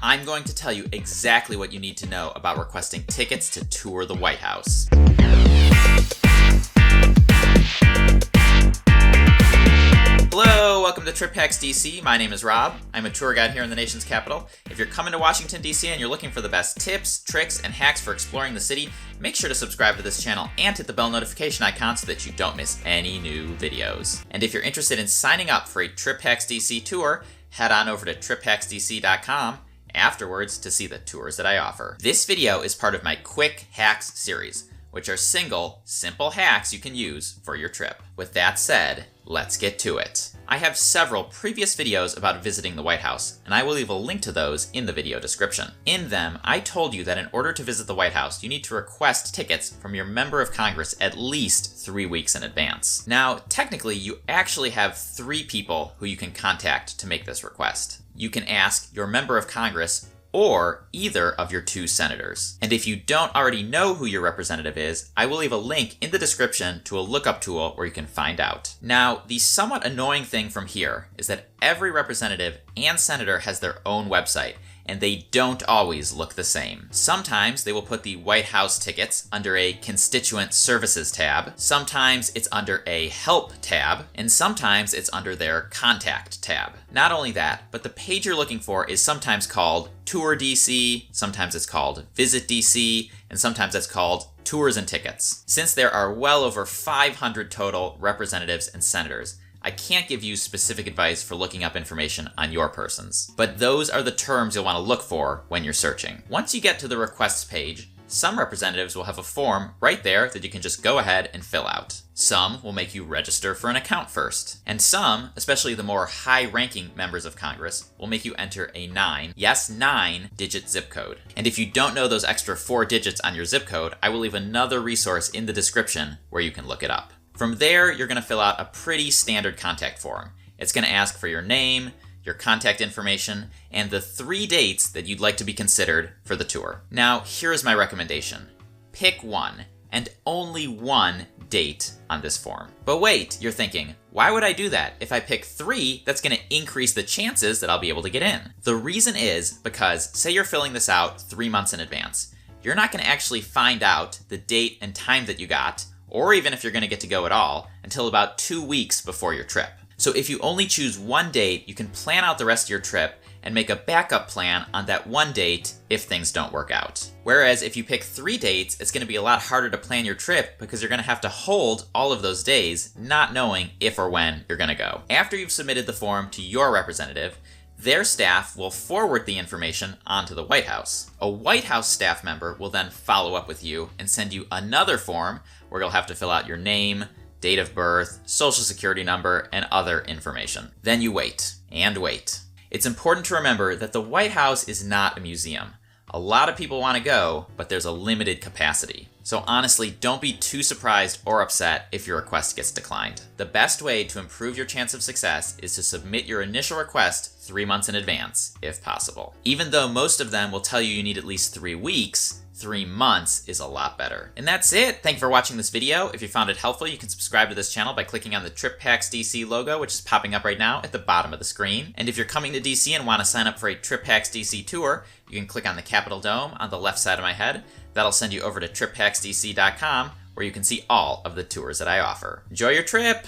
I'm going to tell you exactly what you need to know about requesting tickets to tour the White House. Hello, welcome to Trip Hacks DC. My name is Rob. I'm a tour guide here in the nation's capital. If you're coming to Washington, D.C. and you're looking for the best tips, tricks, and hacks for exploring the city, make sure to subscribe to this channel and hit the bell notification icon so that you don't miss any new videos. And if you're interested in signing up for a Trip Hacks DC tour, head on over to triphacksdc.com afterwards to see the tours that I offer. This video is part of my Quick Hacks series, which are simple hacks you can use for your trip. With that said, let's get to it. I have several previous videos about visiting the White House, and I will leave a link to those in the video description. In them, I told you that in order to visit the White House, you need to request tickets from your member of Congress at least 3 weeks in advance. Now, technically, you actually have 3 people who you can contact to make this request. You can ask your member of Congress or either of your 2 senators. And if you don't already know who your representative is, I will leave a link in the description to a lookup tool where you can find out. Now, the somewhat annoying thing from here is that every representative and senator has their own website, and they don't always look the same. Sometimes they will put the White House tickets under a Constituent Services tab, sometimes it's under a Help tab, and sometimes it's under their Contact tab. Not only that, but the page you're looking for is sometimes called Tour DC, sometimes it's called Visit DC, and sometimes it's called Tours and Tickets. Since there are well over 500 total representatives and senators, I can't give you specific advice for looking up information on your persons, but those are the terms you'll want to look for when you're searching. Once you get to the requests page, some representatives will have a form right there that you can just go ahead and fill out. Some will make you register for an account first, and some, especially the more high-ranking members of Congress, will make you enter a 9-digit zip code. And if you don't know those extra 4 digits on your zip code, I will leave another resource in the description where you can look it up. From there, you're going to fill out a pretty standard contact form. It's going to ask for your name, your contact information, and the 3 dates that you'd like to be considered for the tour. Now, here's my recommendation. Pick one, and only one date on this form. But wait, you're thinking, why would I do that? If I pick 3, that's going to increase the chances that I'll be able to get in. The reason is because, say you're filling this out 3 months in advance, you're not going to actually find out the date and time that you got, or even if you're going to get to go at all, until about 2 weeks before your trip. So if you only choose one date, you can plan out the rest of your trip and make a backup plan on that one date if things don't work out. Whereas if you pick 3 dates, it's going to be a lot harder to plan your trip because you're going to have to hold all of those days, not knowing if or when you're going to go. After you've submitted the form to your representative, their staff will forward the information onto the White House. A White House staff member will then follow up with you and send you another form where you'll have to fill out your name, date of birth, social security number, and other information. Then you wait and wait. It's important to remember that the White House is not a museum. A lot of people want to go, but there's a limited capacity. So honestly, don't be too surprised or upset if your request gets declined. The best way to improve your chance of success is to submit your initial request 3 months in advance, if possible. Even though most of them will tell you need at least 3 weeks, 3 months is a lot better. And that's it. Thank you for watching this video. If you found it helpful, you can subscribe to this channel by clicking on the Trip Hacks DC logo, which is popping up right now at the bottom of the screen. And if you're coming to DC and want to sign up for a Trip Hacks DC tour, you can click on the Capitol Dome on the left side of my head. That'll send you over to triphacksdc.com, where you can see all of the tours that I offer. Enjoy your trip!